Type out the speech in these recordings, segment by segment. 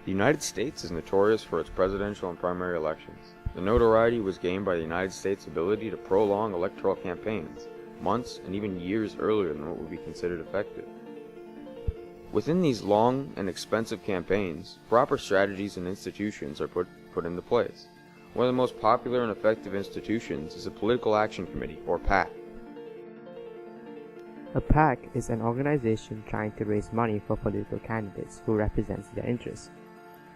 The United States is notorious for its presidential and primary elections. The notoriety was gained by the United States' ability to prolong electoral campaigns, months and even years earlier than what would be considered effective. Within these long and expensive campaigns, proper strategies and institutions are put into place. One of the most popular and effective institutions is a Political Action Committee, or PAC. A PAC is an organization trying to raise money for political candidates who represent their interests.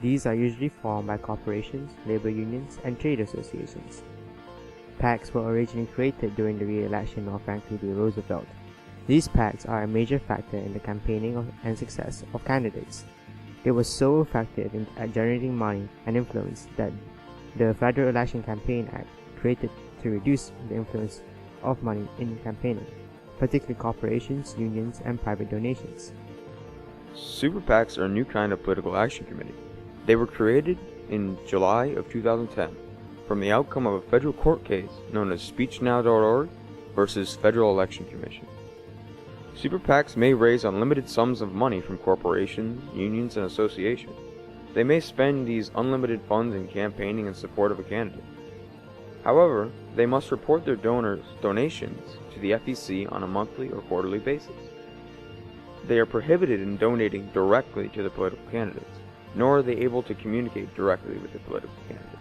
These are usually formed by corporations, labor unions, and trade associations. PACs were originally created during the re-election of Franklin D. Roosevelt. These PACs are a major factor in the campaigning and success of candidates. They were so effective at generating money and influence that the Federal Election Campaign Act created to reduce the influence of money in campaigning, particularly corporations, unions, and private donations. Super PACs are a new kind of political action committee. They were created in July of 2010 from the outcome of a federal court case known as SpeechNow.org versus Federal Election Commission. Super PACs may raise unlimited sums of money from corporations, unions, and associations. They may spend these unlimited funds in campaigning in support of a candidate. However, they must report their donations to the FEC on a monthly or quarterly basis. They are prohibited in donating directly to the political candidates, nor are they able to communicate directly with the political candidates.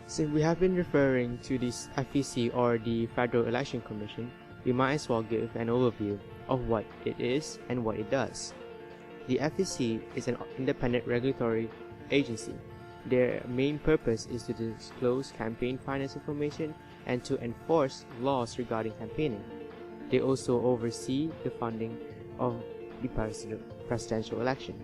Since we have been referring to this FEC or the Federal Election Commission, we might as well give an overview of what it is and what it does. The FEC is an independent regulatory agency. Their main purpose is to disclose campaign finance information and to enforce laws regarding campaigning. They also oversee the funding of the presidential election.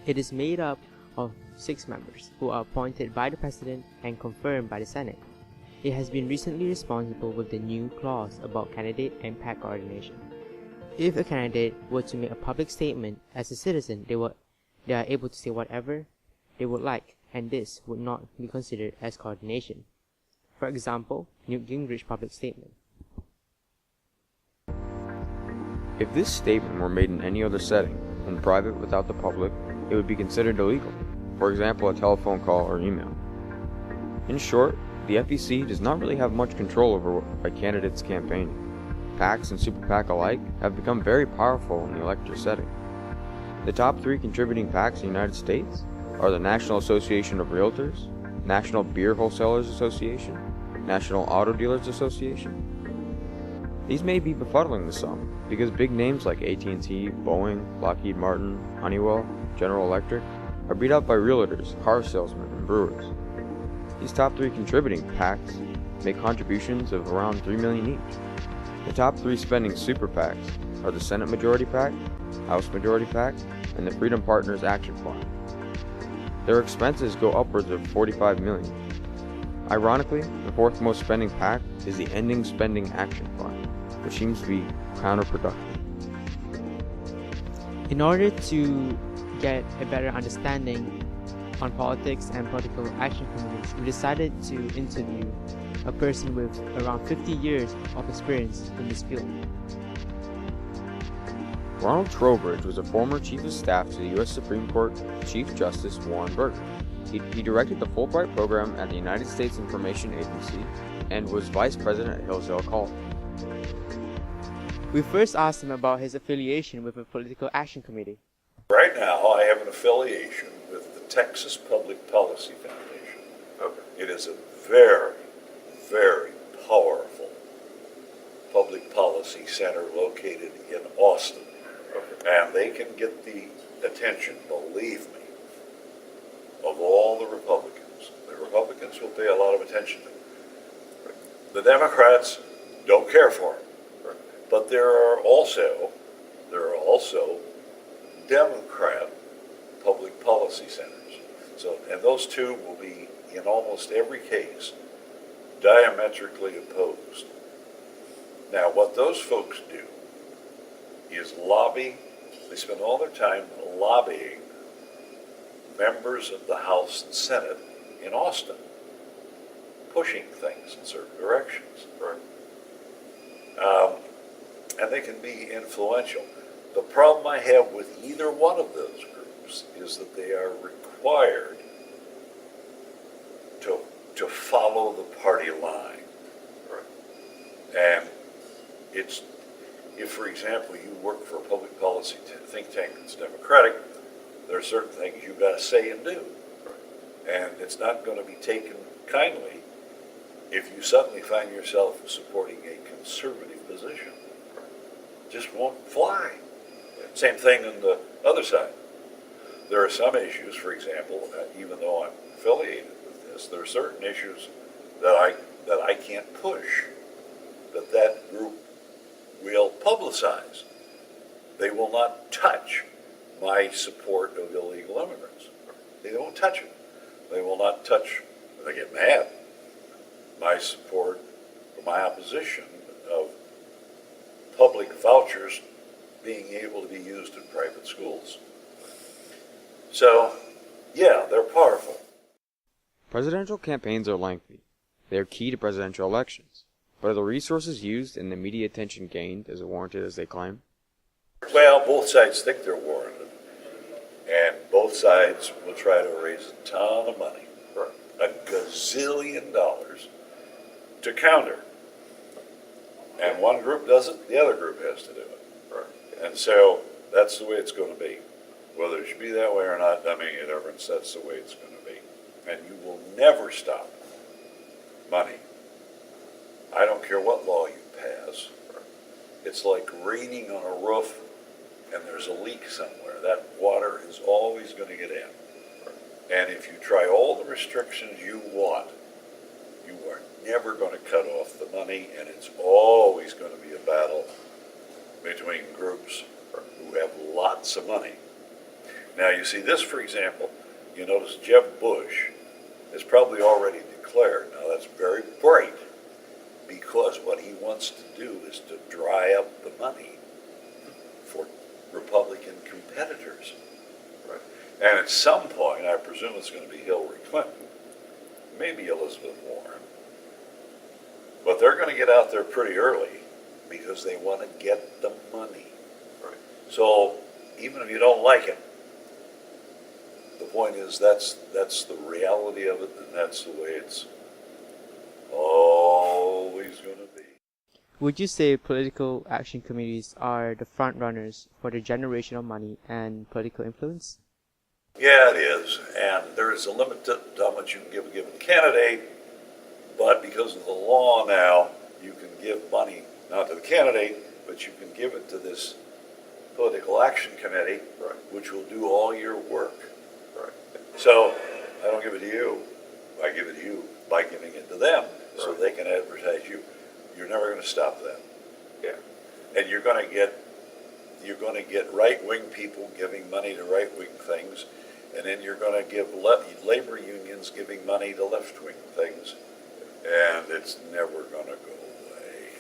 It is made up of 6 members who are appointed by the President and confirmed by the Senate. It has been recently responsible with the new clause about candidate and PAC coordination. If a candidate were to make a public statement as a citizen, they are able to say whatever they would like, and this would not be considered as coordination. For example, Newt Gingrich's public statement. If this statement were made in any other setting, in private without the public, it would be considered illegal. For example, a telephone call or email. In short, the FEC does not really have much control over a candidate's campaigning. PACs and Super PAC alike have become very powerful in the electoral setting. The top 3 contributing PACs in the United States are the National Association of Realtors, National Beer Wholesalers Association, National Auto Dealers Association. These may be befuddling to some, because big names like AT&T, Boeing, Lockheed Martin, Honeywell, General Electric are beat out by realtors, car salesmen, and brewers. These top 3 contributing PACs make contributions of around $3 million each. The top 3 spending Super PACs are the Senate Majority PAC, House Majority PAC, and the Freedom Partners Action Fund. Their expenses go upwards of $45 million. Ironically, the 4th most spending PAC is the Ending Spending Action Fund, which seems to be counterproductive. In order to get a better understanding on politics and political action committees, we decided to interview a person with around 50 years of experience in this field. Ronald Trowbridge was a former Chief of Staff to the U.S. Supreme Court Chief Justice Warren Burger. He directed the Fulbright program at the United States Information Agency and was Vice President at Hillsdale College. We first asked him about his affiliation with the Political Action Committee. Right now, I have an affiliation with the Texas Public Policy Foundation. Okay. It is a very, very powerful public policy center located in Austin. Okay. And they can get the attention, believe me, of all the Republicans. The Republicans will pay a lot of attention to them. The Democrats don't care for them. But there are also Democrat public policy centers. So, and those two will be, in almost every case, diametrically opposed. Now, what those folks do is lobby. They spend all their time lobbying members of the House and Senate in Austin, pushing things in certain directions. Right. And they can be influential. The problem I have with either one of those groups is that they are required to follow the party line. And it's, if, for example, you work for a public policy think tank that's Democratic, there are certain things you've got to say and do. And it's not going to be taken kindly if you suddenly find yourself supporting a conservative position. Just won't fly. Same thing on the other side. There are some issues, for example, even though I'm affiliated with this, there are certain issues that I can't push, that group will publicize. They will not touch my support of illegal immigrants. They won't touch it. They will not touch, they get mad, my support or my opposition of public vouchers being able to be used in private schools. So, yeah, they're powerful. Presidential campaigns are lengthy. They are key to presidential elections. But are the resources used and the media attention gained as warranted as they claim? Well, both sides think they're warranted. And both sides will try to raise a ton of money, a gazillion dollars, to counter. And one group does it, the other group has to do it. And so that's the way it's going to be. Whether it should be that way or not, I mean, that's the way it's going to be. And you will never stop money. I don't care what law you pass. It's like raining on a roof and there's a leak somewhere. That water is always going to get in. And if you try all the restrictions you want, you are never going to cut off the money, and it's always going to be a battle between groups who have lots of money. Now, you see this, for example, you notice Jeb Bush has probably already declared. Now, that's very bright, because what he wants to do is to dry up the money for Republican competitors. And at some point, I presume it's going to be Hillary Clinton, maybe Elizabeth Warren, but they're going to get out there pretty early because they want to get the money. So even if you don't like it, the point is that's the reality of it, and that's the way it's always going to be. Would you say political action committees are the front runners for the generation of money and political influence? Yeah, it is, and there is a limit to how much you can give a given candidate, but because of the law now, you can give money, not to the candidate, but you can give it to this political action committee, which will do all your work. So I don't give it to you, I give it to you by giving it to them so they can advertise you. You're never going to stop that. Yeah. And you're going to get right-wing people giving money to right-wing things, and then you're going to give labor unions giving money to left-wing things, and it's never going to go away.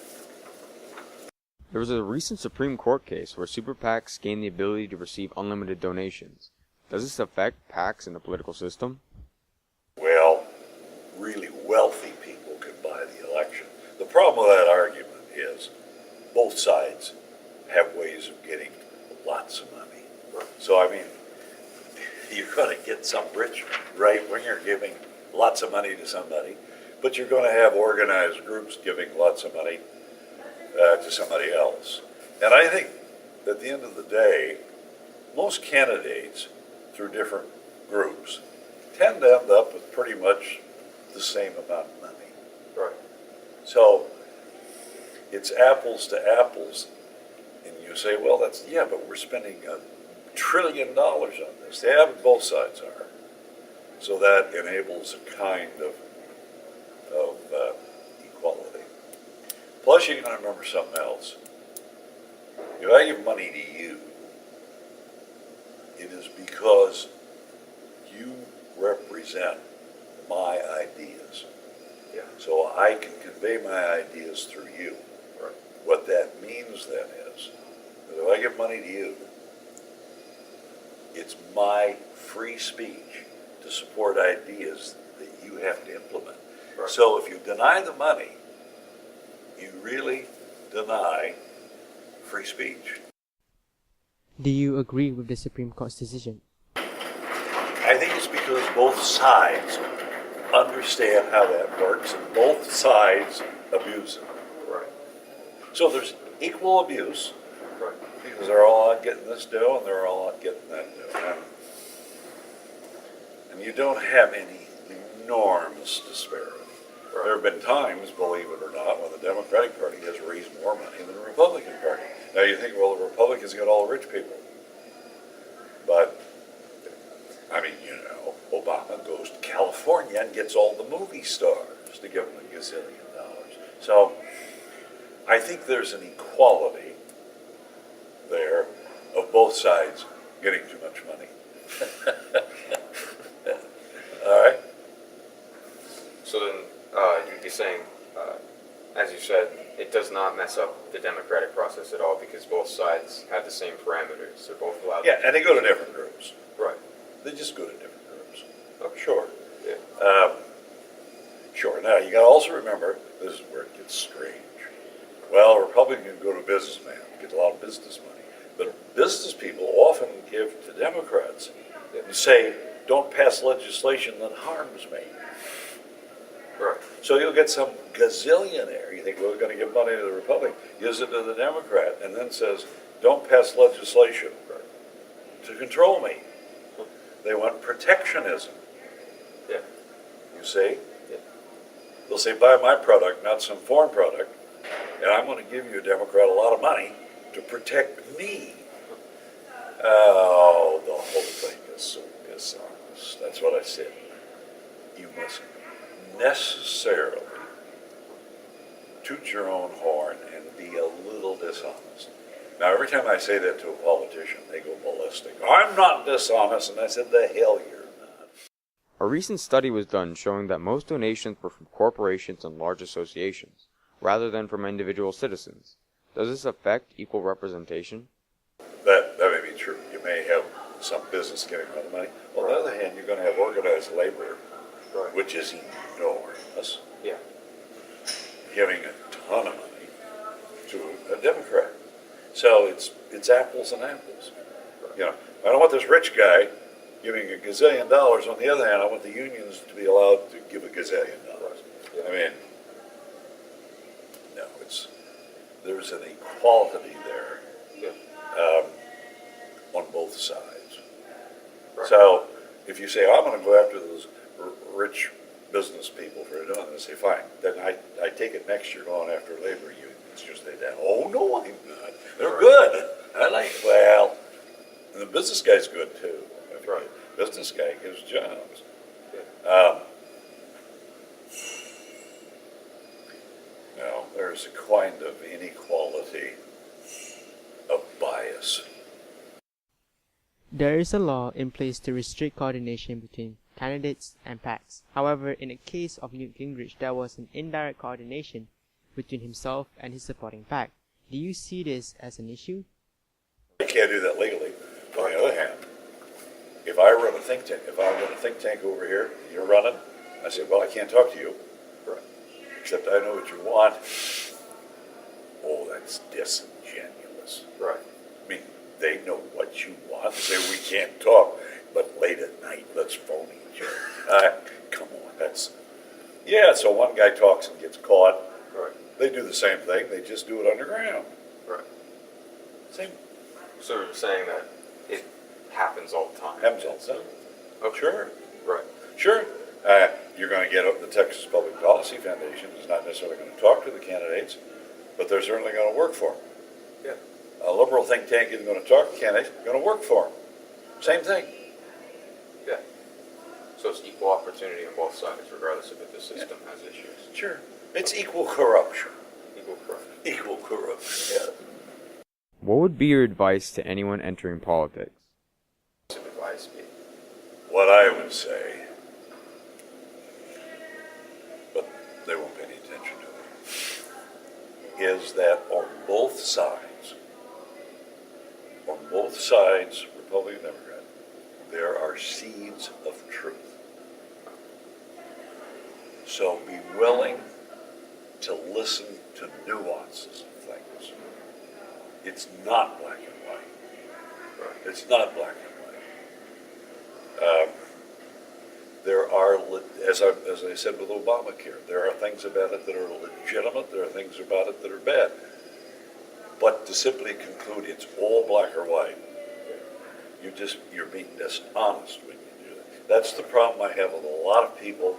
There was a recent Supreme Court case where super PACs gained the ability to receive unlimited donations. Does this affect PACs in the political system? Well, really wealthy people can buy the election. The problem with that argument is both sides have ways of getting lots of money. So, I mean, you're going to get some rich right-winger giving lots of money to somebody, but you're going to have organized groups giving lots of money to somebody else. And I think at the end of the day, most candidates through different groups tend to end up with pretty much the same amount of money. So it's apples to apples. And you say, well, but we're spending $1 trillion on this. Yeah, but both sides are. So that enables a kind of equality. Plus, you got to remember something else. If I give money to you, it is because you represent my ideas. So I can convey my ideas through you. What that means then is that if I give money to you, it's my free speech to support ideas that you have to implement. So if you deny the money, you really deny free speech. Do you agree with the Supreme Court's decision? I think it's because both sides understand how that works and both sides abuse it. Right. So there's equal abuse Right. because they're all out getting this dough and they're all out getting that dough. And you don't have any enormous disparity. There have been times, believe it or not, when the Democratic Party has raised more money than the Republican Party. Now you think, well, the Republicans got all the rich people. But, I mean, you know, Obama goes to California and gets all the movie stars to give them $1 gazillion. So, I think there's an equality there of both sides getting too much money. All right? So then you'd be saying, as you said, it does not mess up the democratic process at all because both sides have the same parameters. They're both allowed. Yeah, and they go to different groups. Right. They just go to different groups. Okay. Sure. Yeah. Sure. Now, you got to also remember, this is where it gets strange. Well, a Republican can go to a businessman, get a lot of business money. But business people often give to Democrats and say, don't pass legislation that harms me. Right. So you'll get some gazillionaire, you think, well, we're going to give money to the Republican, gives it to the Democrat, and then says, don't pass legislation to control me. They want protectionism. Yeah. You see? Yeah. They'll say, buy my product, not some foreign product, and I'm going to give you, a Democrat, a lot of money to protect me. Oh, the whole thing is so dishonest. That's what I said. You must necessarily toot your own horn and be a little dishonest. Now, every time I say that to a politician, they go ballistic. I'm not dishonest, and I said, the hell you're not. A recent study was done showing that most donations were from corporations and large associations, rather than from individual citizens. Does this affect equal representation? That may be true. You may have some business getting a lot of money. On the other hand, you're going to have organized labor, which is enormous, Yeah. giving a ton of money to a Democrat. So it's apples and apples. You know, I don't want this rich guy giving $1 gazillion. On the other hand, I want the unions to be allowed to give $1 gazillion. Yeah. I mean, no, there's an equality there on both sides. Right. So if you say, I'm going to go after those rich business people for doing this, say, fine, then I take it next year going after labor unions. Just say that. Oh, no, I'm not. They're good. I like, well, and the business guy's good too. I mean, Right. the business guy gives jobs. Yeah. No, there's a kind of inequality of bias. There is a law in place to restrict coordination between candidates and PACs. However, in the case of Newt Gingrich, there was an indirect coordination between himself and his supporting PAC. Do you see this as an issue? You can't do that legally. On the other hand, if I run a think tank, if I run a think tank over here, you're running, I say, well, I can't talk to you, except I know what you want. Oh, that's disingenuous. Right. I mean, they know what you want. They say, we can't talk, but late at night, let's phone each other. Come on, that's... Yeah, so one guy talks and gets caught. Right. They do the same thing, they just do it underground. Right. Same, So you're saying that it happens all the time? happens all the time. Okay. Sure, Right. sure. You're going to get up, the Texas Public Policy Foundation is not necessarily going to talk to the candidates, but they're certainly going to work for them. Yeah. A liberal think tank isn't going to talk to candidates, going to work for them. Same thing. Yeah. So it's equal opportunity on both sides, regardless of if the system has issues. Sure. It's equal corruption. Equal corruption. Equal corruption, yeah. What would be your advice to anyone entering politics? Some advice be? What I would say, but they won't pay any attention to it, is that on both sides, Republican, Democrat, there are seeds of truth. So be willing to listen to nuances of things. It's not black and white. It's not black and white. There are, as I said with Obamacare, there are things about it that are legitimate, there are things about it that are bad. But to simply conclude it's all black or white, you're being dishonest when you do that. That's the problem I have with a lot of people.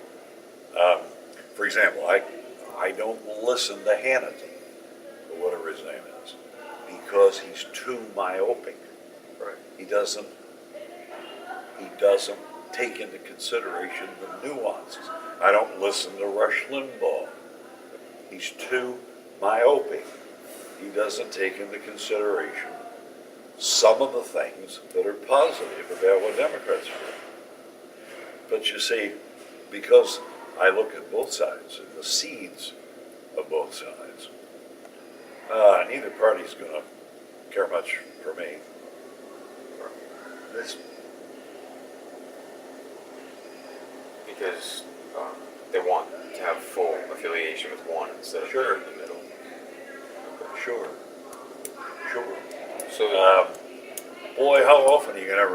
For example, I don't listen to Hannity, or whatever his name is, because he's too myopic. Right. He doesn't take into consideration the nuances. I don't listen to Rush Limbaugh. He's too myopic. He doesn't take into consideration some of the things that are positive about what Democrats are doing. But you see, because I look at both sides and the seeds of both sides, neither party's going to care much for me. This, Because they want to have full affiliation with one instead of Sure. in the middle. sure. So, Boy, how often are you gonna have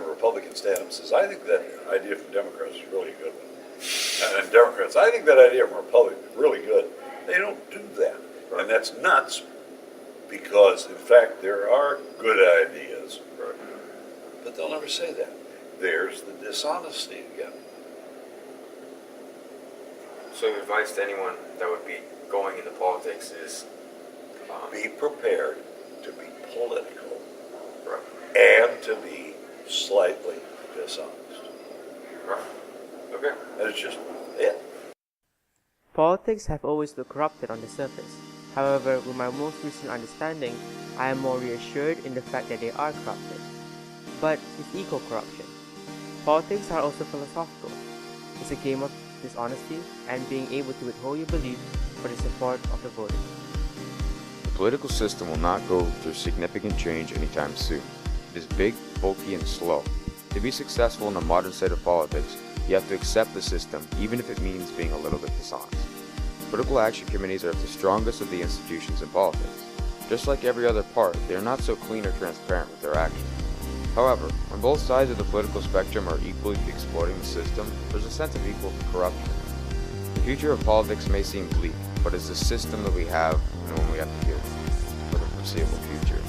a Republican stand up and says, I think that idea from Democrats is really a good one. And Democrats, I think that idea from Republicans is really good. They don't do that. Right. And that's nuts, because in fact there are good ideas, but they'll never say that. There's the dishonesty again. so advice to anyone that would be going into politics is Be prepared to be political right. and to be slightly dishonest. Right. Okay. And it's just it. Politics have always looked corrupted on the surface. However, with my most recent understanding, I am more reassured in the fact that they are corrupted. But it's equal corruption. Politics are also philosophical. It's a game of dishonesty and being able to withhold your belief for the support of the voters. The political system will not go through significant change anytime soon. It is big, bulky, and slow. To be successful in the modern state of politics, you have to accept the system, even if it means being a little bit dishonest. Political action committees are the strongest of the institutions in politics. Just like every other part, they are not so clean or transparent with their actions. However, when both sides of the political spectrum are equally exploiting the system, there's a sense of equal corruption. The future of politics may seem bleak, but it's the system that we have and one we have to give for the foreseeable future.